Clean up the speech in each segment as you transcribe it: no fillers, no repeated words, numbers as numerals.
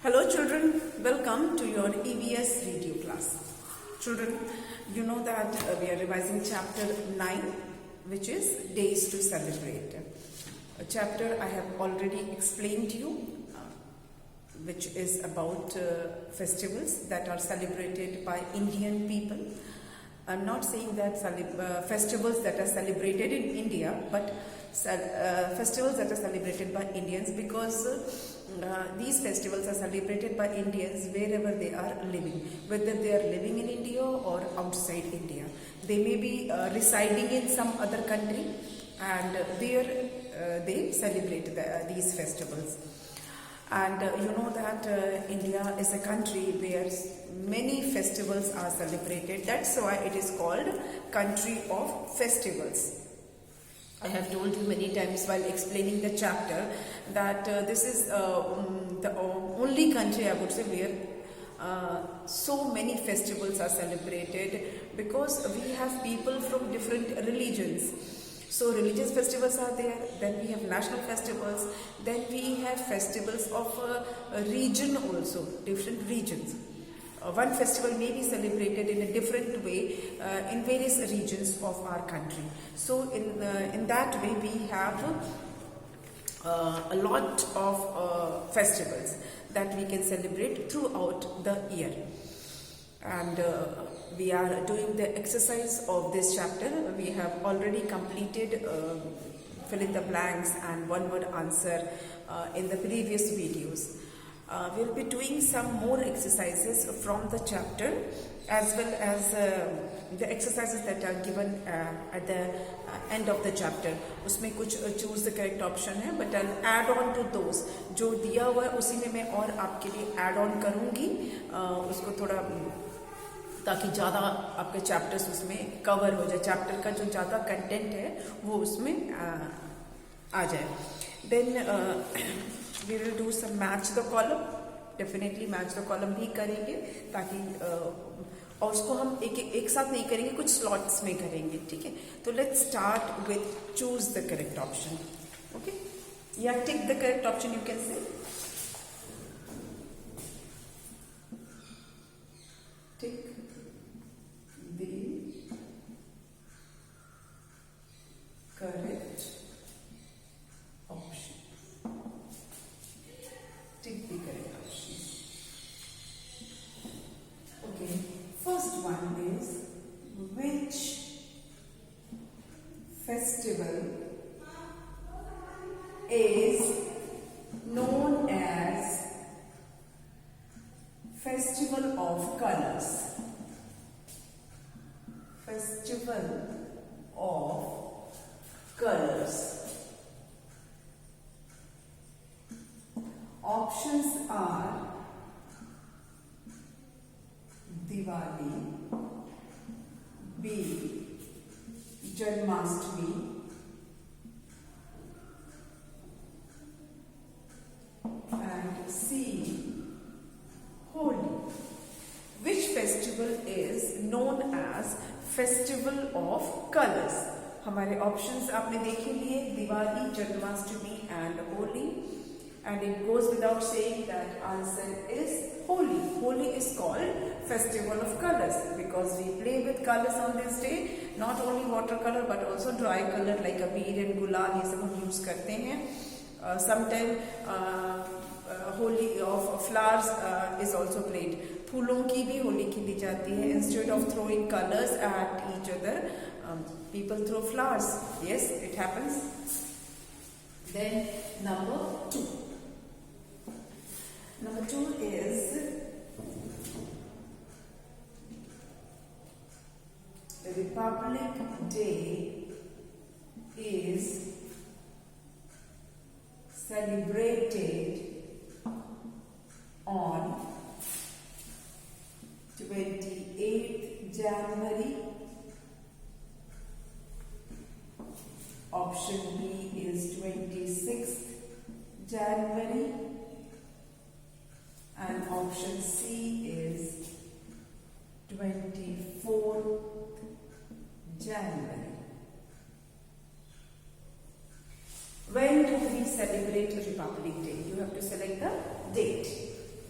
Hello children, welcome to your EVS video class. Children, you know that we are revising chapter 9, which is Days to Celebrate. A chapter I have already explained to you, which is about festivals that are celebrated by Indian people. I'm not saying that festivals that are celebrated in India, but festivals that are celebrated by Indians, because these festivals are celebrated by Indians wherever they are living, whether they are living in India or outside India. They may be residing in some other country, and there they celebrate these festivals. And you know that India is a country where many festivals are celebrated. That's why it is called country of festivals. I have told you many times while explaining the chapter that this is the only country, I would say, where so many festivals are celebrated, because we have people from different religions. So religious festivals are there, then we have national festivals, then we have festivals of a region also, different regions. One festival may be celebrated in a different way in various regions of our country. So in that way we have a lot of festivals that we can celebrate throughout the year. And we are doing the exercise of this chapter. We have already completed fill in the blanks and one word answer in the previous videos. We'll be doing some more exercises from the chapter, as well as the exercises that are given at the end of the chapter. उसमें कुछ choose the correct option है, but I'll add on to those. जो दिया हुआ है उसी में मैं और आपके लिए add on करूँगी, उसको थोड़ा ताकि ज़्यादा आपके चैप्टर्स उसमें कवर हो जाए, चैप्टर का जो ज़्यादा कंटेंट है वो उसमें आ जाए. Then we will do some match the column. Definitely match the column भी करेंगे, ताकि और उसको हम एक साथ नहीं करेंगे, कुछ स्लॉट्स में करेंगे. ठीक है, तो let's start with choose the correct option. Okay, yeah, tick the correct option, you can say. Tick the correct option. Tick the correct option. Okay, first one is, which festival is known as Festival of Colors? Festival of Colors. Options are Diwali, B. Janmashtami, and C. Holi. Which festival is known as Festival of Colors? हमारे options आपने देखे लिए, Diwali, Janmashtami and Holi. And it goes without saying that answer is Holi. Holi is called Festival of Colors because we play with colors on this day. Not only watercolor but also dry color like abir and gulal, ये सब हम use करते हैं. Sometimes Holi of flowers is also played. फूलों की भी होली खेली जाती है. Instead of throwing colors at each other, people throw flowers. Yes, it happens. Then number 2. Number 2 is Republic Day is celebrated on 28th January. Option B is 26th January. And option C is 24th January. When do we celebrate Republic Day? You have to select the date.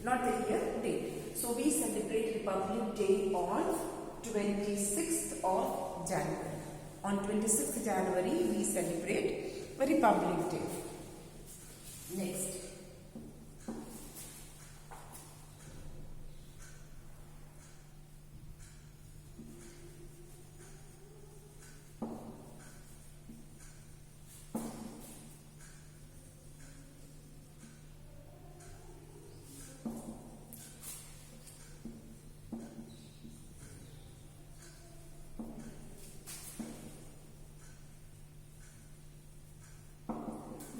not the year, date. So we celebrate Republic Day on 26th of January. On 26th January we celebrate Republic Day. Next.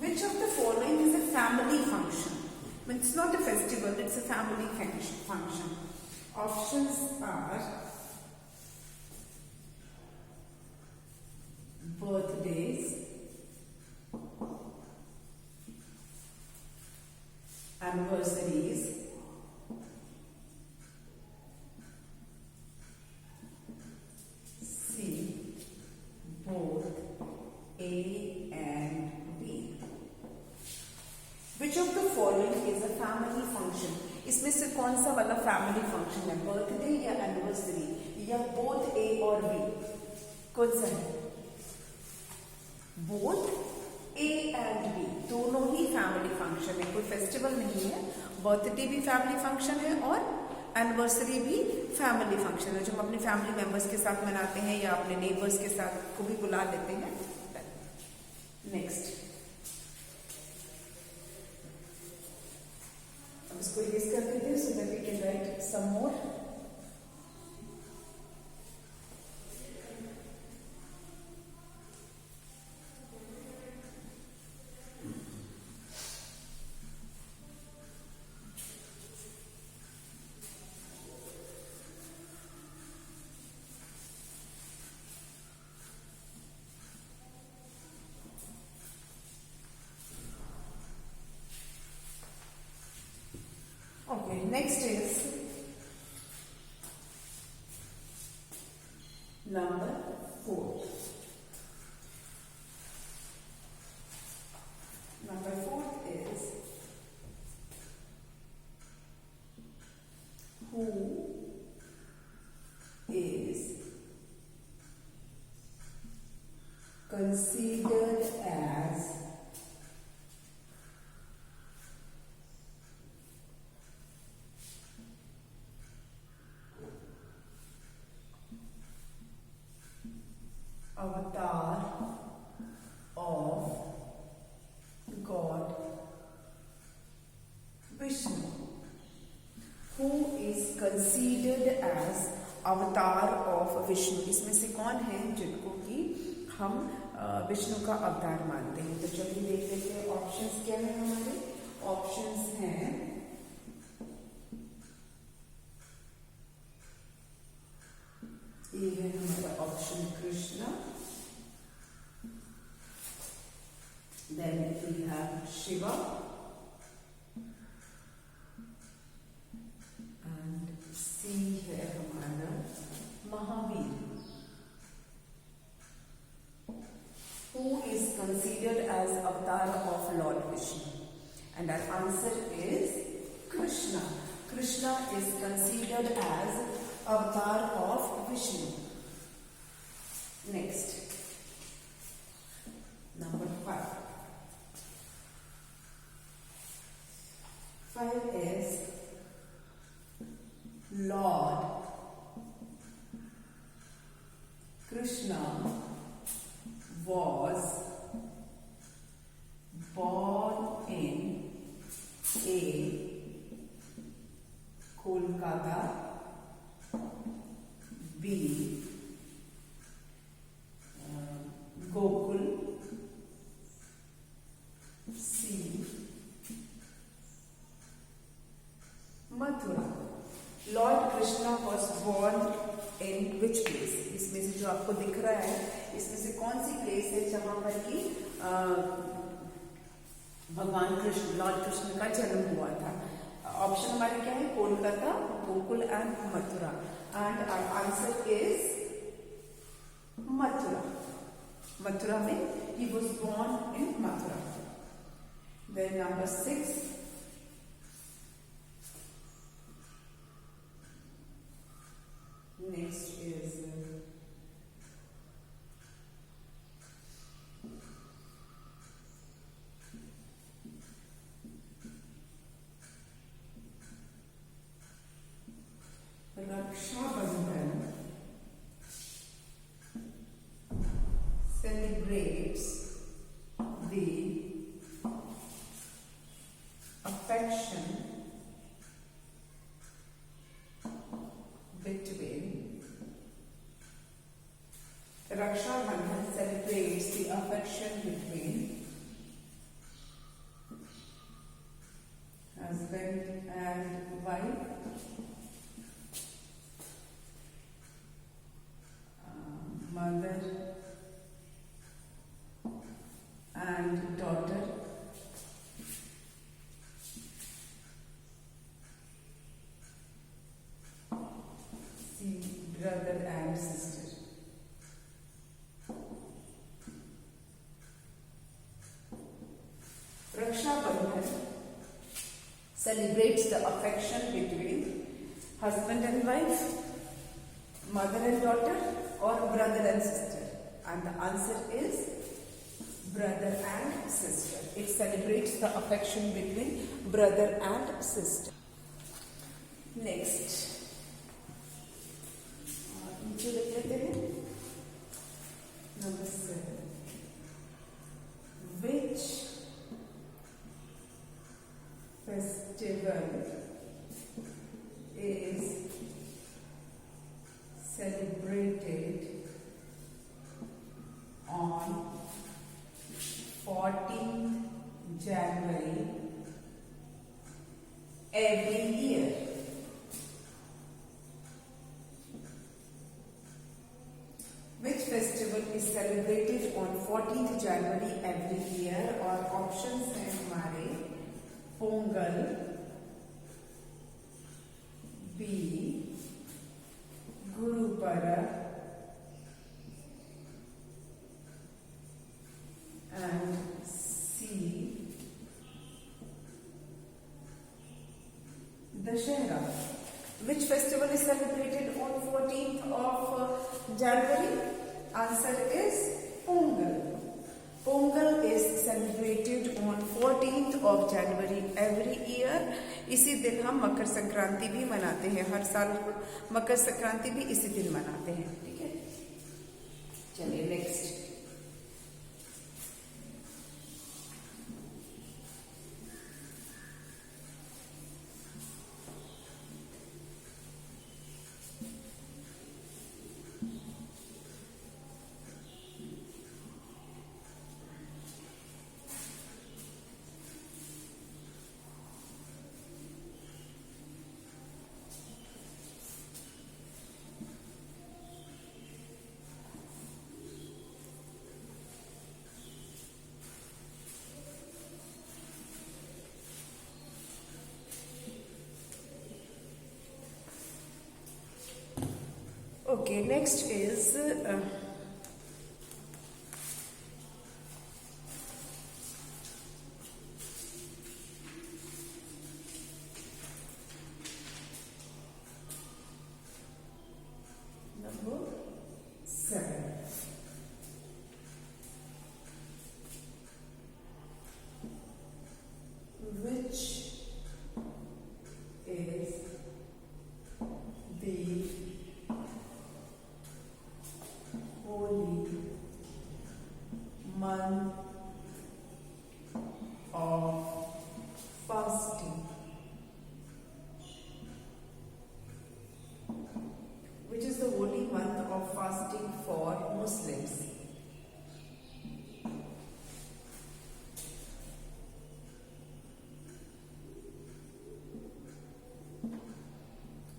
Which of the following is a family function? It's not a festival, it's a family function. Options are birthdays, anniversaries, C, both A and B. Which of the following is a family function? इसमें से कौन सा वाला family function है? Birthday या anniversary या both A और B? कौन सा है? बोथ ए एंड बी, दोनों ही फैमिली फंक्शन है, कोई फेस्टिवल नहीं है. बर्थडे भी फैमिली फंक्शन है और एनिवर्सरी भी फैमिली फंक्शन है, जो हम अपने फैमिली मेंबर्स के साथ मनाते हैं या अपने नेबर्स के साथ को भी बुला लेते हैं. नेक्स्ट, अब इसको इरेज कर देते हैं so that we can write some more. Okay, next is number 4. Number 4 is who is considered as avatar of God Vishnu. Who is considered as avatar of Vishnu? इसमें से कौन है जिनको कि हम विष्णु का अवतार मानते हैं? तो चलिए देख लेते हैं ऑप्शंस क्या है हमारे. ऑप्शंस हैं ये है हमारा option Krishna, then we have Shiva and C है हमारा Mahavir. Who is considered as avatar of Lord Vishnu? And our answer is Krishna. Krishna is considered as avatar of Vishnu. Next, number 5. 5 is Lord Krishna was born in A, Kolkata, B, Gokul, C, Mathura. Lord Krishna was born in which place? इसमें से जो आपको दिख रहा है इसमें से कौन सी प्लेस है जहां पर कि भगवान कृष्ण लॉर्ड कृष्ण का जन्म हुआ था? ऑप्शन हमारे क्या है? Kolkata, Gokul and Mathura. And answer is Mathura. Mathura में he was born in Mathura. Then number 6, next is Raksha Bandhan celebrates the affection between Raksha Bandhan celebrates the affection between husband and wife, mother and daughter, see brother and sister. Raksha Bandhan celebrates the affection between husband and wife, mother and daughter, or brother and sister. And the answer is brother and sister. It celebrates the affection between brother and sister. Next. नीचे लिख लेते हैं. Number 7. Which festival is celebrated on 14th January every year? Which festival is celebrated on 14th January every year? और options हैं हमारे Pongal, B Guruparab, and C Dashera. Which festival is celebrated on 14th of January? Answer is Pongal. Pongal is celebrated on 14th of January every year. इसी दिन हम मकर संक्रांति भी मनाते हैं. हर साल मकर संक्रांति भी इसी दिन मनाते हैं. ठीक है, चलिए next. Okay, next is number 7. Which is the holy month of fasting? Which is the holy month of fasting for Muslims?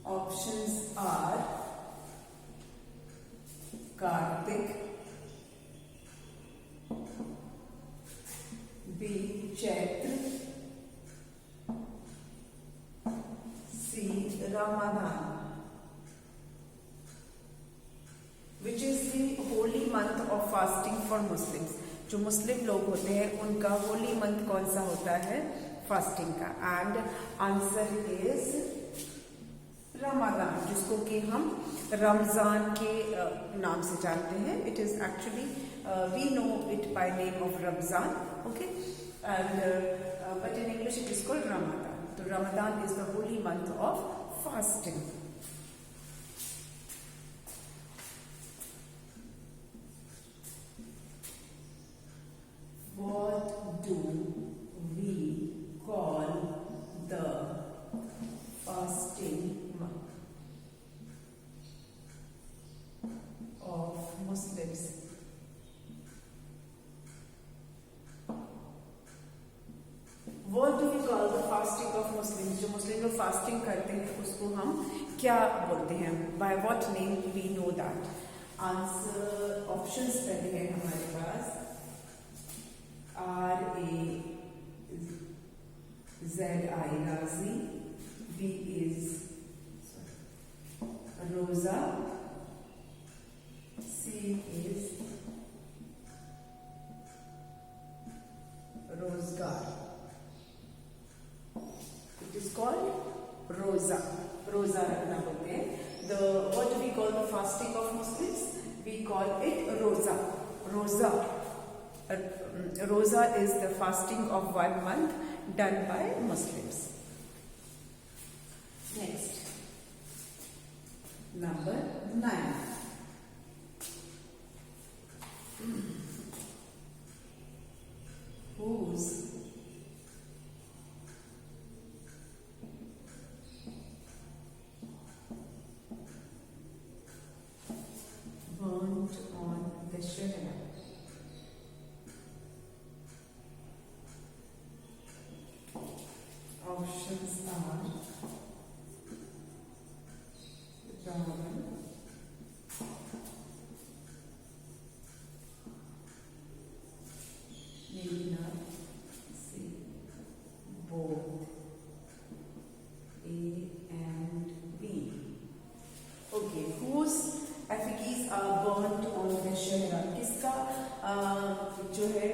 Options are Kartik, B. Chaitra, C. Ramadan. Which is the holy month of fasting for Muslims? जो मुस्लिम लोग होते हैं उनका Holi month कौन सा होता है fasting का? एंड आंसर इज रमजान, जिसको कि हम रमजान के नाम से जानते हैं. It is actually we know it by name of Ramzan. Okay, and but in English it is called Ramzan. तो Ramzan is the holy month of fasting. What do we call the fasting month of Muslims? What do we call the fasting of Muslims? जो मुस्लिम लोग fasting करते हैं उसको हम क्या बोलते हैं? By what name we know that? Answer options पहले है हमारे पास. R-A-Z-I Razi. B is Rosa. C is Rozgar. It is called Rosa. Rosa रखना बोलते हैं. What do we call the fasting of Muslims? We call it Rosa. Rosa. Rosa is the fasting of 1 month done by Muslims. Next, number 9. Whose burnt on the Shahra? Options are Ravan, Meena, C. Both A and B. Okay, whose effigies are burnt on the Shahra? किसका जो है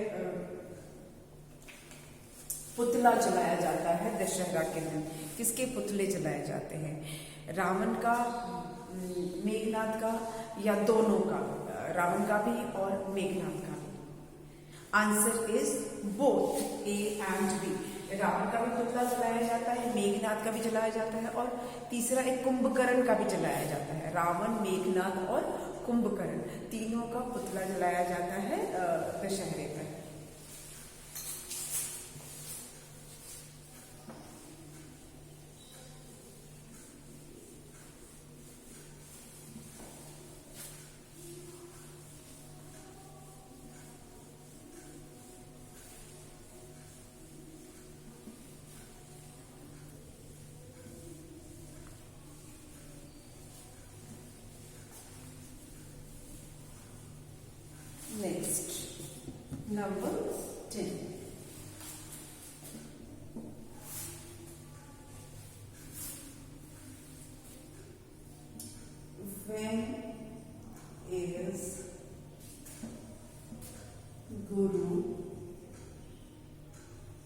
पुतला जलाया जाता है दशहरा के दिन? किसके पुतले जलाए जाते हैं? रावण का, मेघनाथ का, या दोनों का? रावण का भी और मेघनाथ का भी. Answer is both A and B. Ravan का भी पुतला जलाया जाता है, मेघनाथ का भी जलाया जाता है, और तीसरा एक कुंभकर्ण का भी जलाया जाता है. रावण, मेघनाथ और कुंभकर्ण तीनों का पुतला जलाया जाता है दशहरे पर. Next, number 10. When is Guru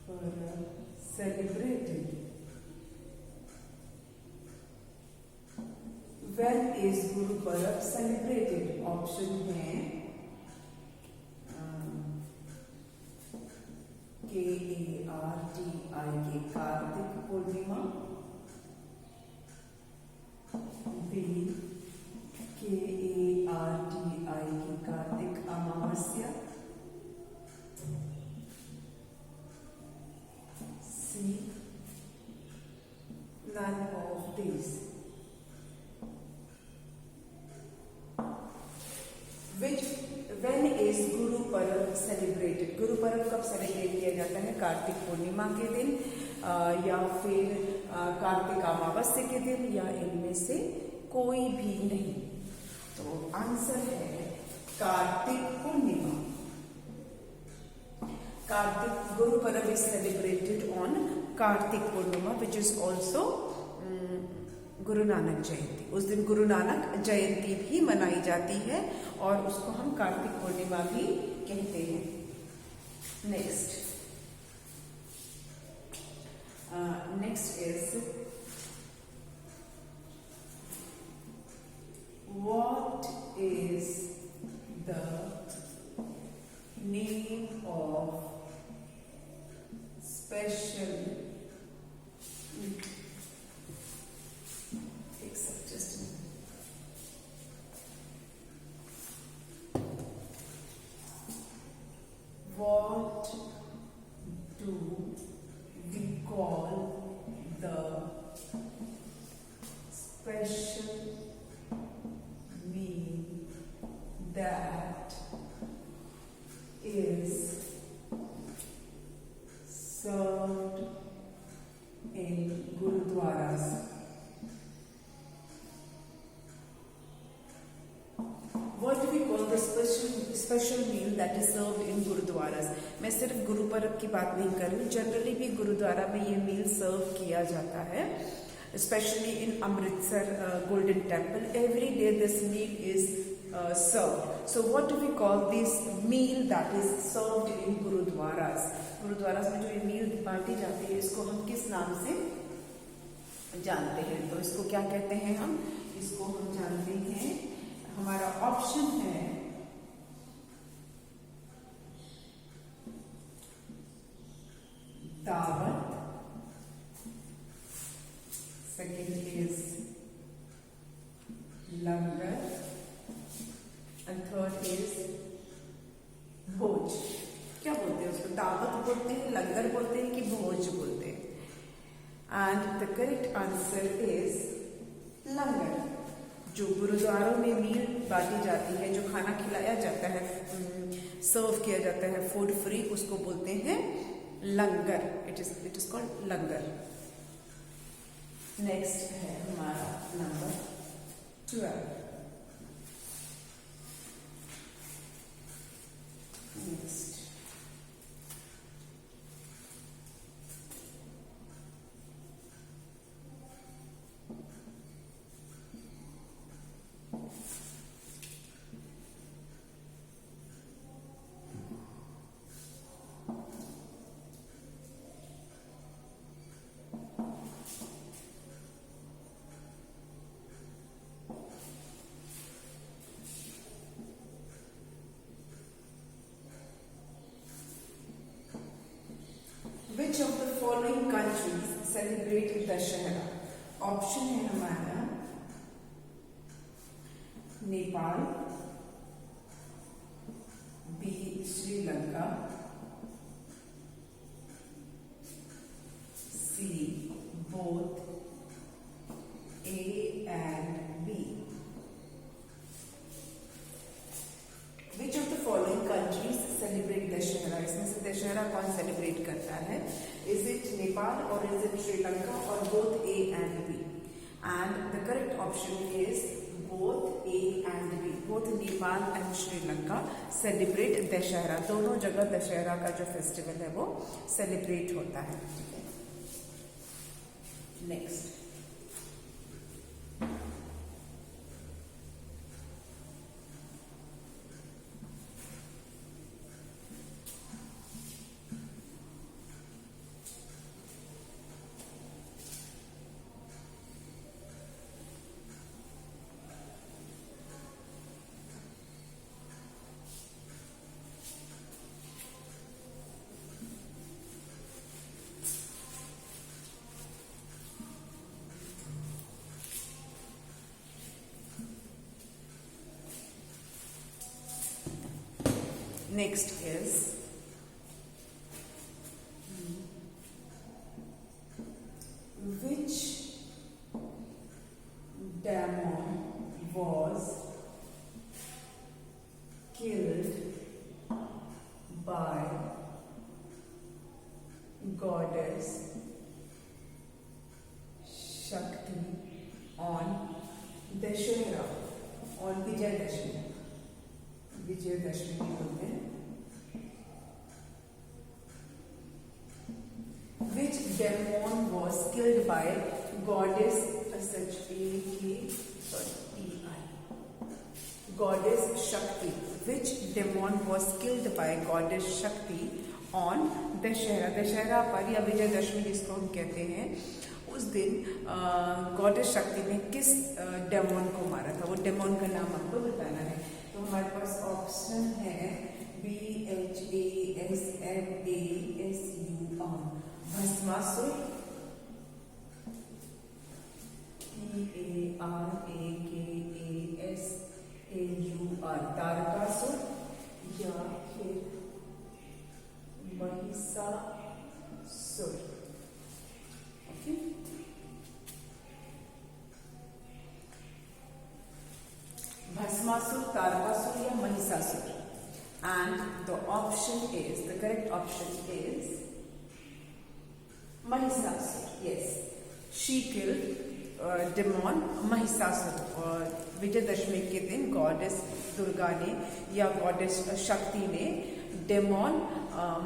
Parab celebrated? When is Guru Parab celebrated? Option है KARTIK Kartik Purnima, B KARTIK Kartik Amavasya, C none of these. When is Guru Parv celebrated? Guru Parv कब सेलिब्रेट किया जाता है? कार्तिक पूर्णिमा के दिन, या फिर कार्तिक अमावस्या के दिन, या इनमें से कोई भी नहीं. तो आंसर है Kartik Purnima. Kartik Guru Parv is celebrated on Kartik Purnima, which is also Guru Nanak जयंती. उस दिन गुरु नानक जयंती भी मनाई जाती है और उसको हम कार्तिक पूर्णिमा भी कहते हैं. Next is Gurudwaras. What do we call the special meal that is served in Gurudwaras? मैं सिर्फ गुरु पर्व की बात नहीं कर रही, जनरली भी गुरुद्वारा में ये मील सर्व किया जाता है, especially in Amritsar Golden Temple. Every day this meal is served. So what do we call this meal that is served in Gurudwaras? Gurudwaras में जो ये मील बांटी जाती है, इसको हम किस नाम से जानते हैं? तो इसको क्या कहते हैं हम? इसको हम जानते हैं, हमारा ऑप्शन है dawat, second is langar and third is bhoj. क्या बोलते हैं उसको? दावत बोलते हैं, लंगर बोलते हैं कि भोज बोलते हैं? And the correct answer is langar. जो गुरुद्वारों में मील बांटी जाती है, जो खाना खिलाया जाता है, सर्व किया जाता है फूड फ्री, उसको बोलते हैं langar. It is called langar. Next है हमारा number 12. Next Which of the following countries celebrate Dashera? Option है हमारा Nepal, B Sri Lanka, C both A and B. Which of the following countries celebrate Dashera? इसमें से दशहरा कौन सेलिब्रेट करता है? Is it Nepal or is it Sri Lanka or both A and B? And the correct option is both A and B. Both Nepal and Sri Lanka celebrate Dashera. दोनों जगह दशहरा का जो festival है वो celebrate होता है. Next Next is which demon was killed by goddess Shakti on Dashera, on Vijayadashmi. Vijayadashami बोलते हैं. Which demon was killed by goddess goddess Shakti? Which demon was killed by goddess Shakti on Dashera? Dussehra पर या विजयदशमी जिसको हम कहते हैं, उस दिन गॉडेस शक्ति ने किस डेमोन को मारा था? वो डेमोन का नाम आपको बताना है. तो हमारे पास ऑप्शन है BHASMASUR, भस्मासुर, TARAKASAUR, तारकासुर, या फिर महिषासुर. ओके, भस्मासुर, तारकासुर या Mahishasur. And the correct option is Mahishasur. Yes, she killed demon Mahishasur. और विजयदशमी के दिन गॉडेस दुर्गा ने या गॉडेस शक्ति ने डेमोन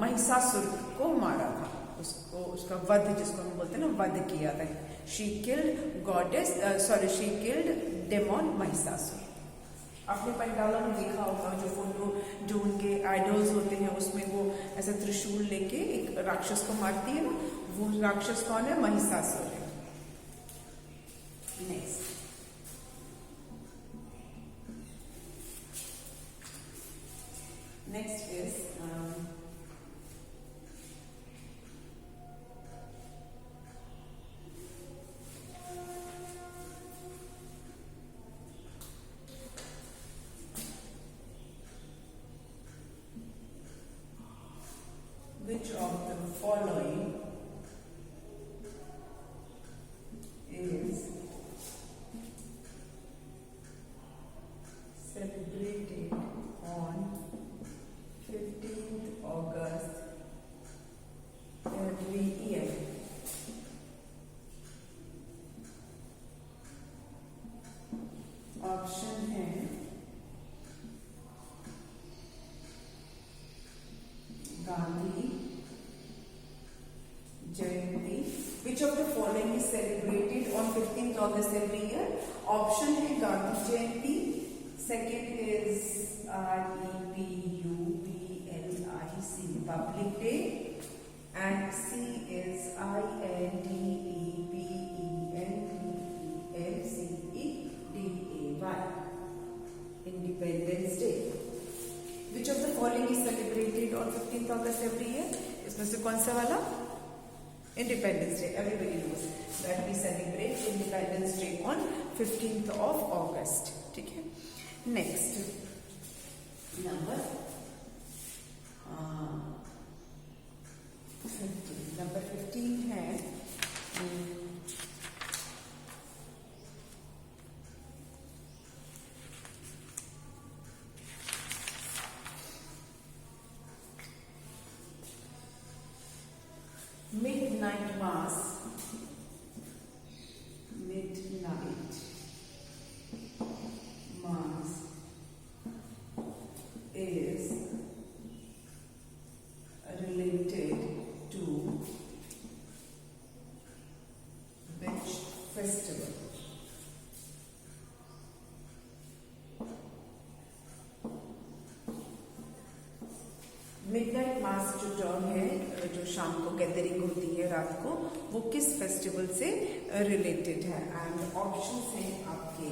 महिषासुर को मारा था, उसको उसका वध, जिसको हम बोलते हैं ना, वध किया था। She killed demon Mahishasur. आपने पंडालों में देखा होगा, जो फोटो जो उनके आइडल्स होते हैं उसमें वो ऐसा त्रिशूल लेके एक राक्षस को मारती है ना, वो राक्षस कौन है? महिषासुर है। Next, is which of the following is celebrated on 15th August every year? Option है गांधी जयंती। Which of the following is celebrated on 15th August every year? Option है Gandhi Jayanti, second is REPUBLIC republic day, and C is INDEPENDENCEDAY independence day. Which of the following is celebrated on 15th August every year? इसमें से कौन सा वाला? Independence Day. Everybody knows that we celebrate Independence Day on 15th of August. ठीक है? Next, number 15 है midnight mass. Midnight mass is related to which festival? Midnight mass जो term है, जो शाम को गैदरिंग होती है रात को, वो किस फेस्टिवल से रिलेटेड है? एंड ऑप्शंस हैं आपके,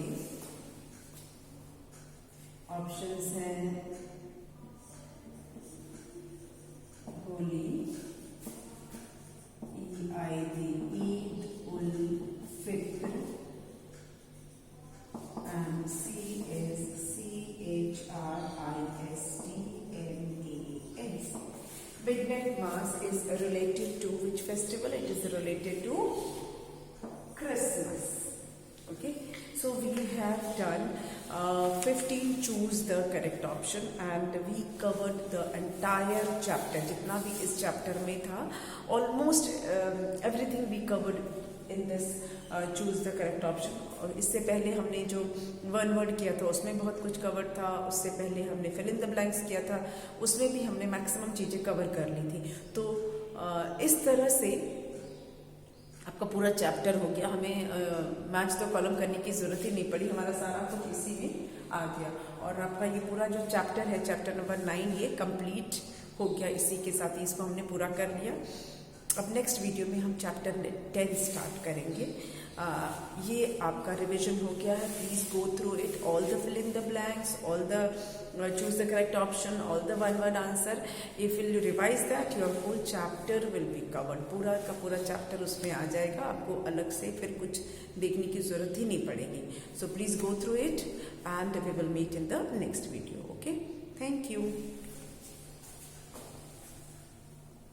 ऑप्शंस हैं Holi, Eid ul Fitr, and C is CHRISTMAS. Midnight Mass is related to which festival? It is related to Christmas. Okay, so we have done 15 choose the correct option and we covered the entire chapter. जितना भी इस chapter में था, almost everything we covered in this choose the correct option. और इससे पहले हमने जो वन वर्ड किया था उसमें बहुत कुछ कवर था, उससे पहले हमने फिल इन द ब्लैंक्स किया था, उसमें भी हमने मैक्सिमम चीज़ें कवर कर ली थी। तो इस तरह से आपका पूरा चैप्टर हो गया। हमें मैच तो कॉलम करने की ज़रूरत ही नहीं पड़ी, हमारा सारा तो इसी में आ गया। और आपका ये पूरा जो चैप्टर है, चैप्टर नंबर 9, ये कंप्लीट हो गया। इसी के साथ ही इसको हमने पूरा कर लिया। अब नेक्स्ट वीडियो में हम चैप्टर 10 स्टार्ट करेंगे। ये आपका रिवीजन हो गया है। Please go through it, all the fill in the blanks, all the choose the correct option, all the one word answer. If you revise that, your whole chapter will be covered. पूरा का पूरा chapter उसमें आ जाएगा, आपको अलग से फिर कुछ देखने की जरूरत ही नहीं पड़ेगी। So please go through it and we will meet in the next video. Okay, thank you.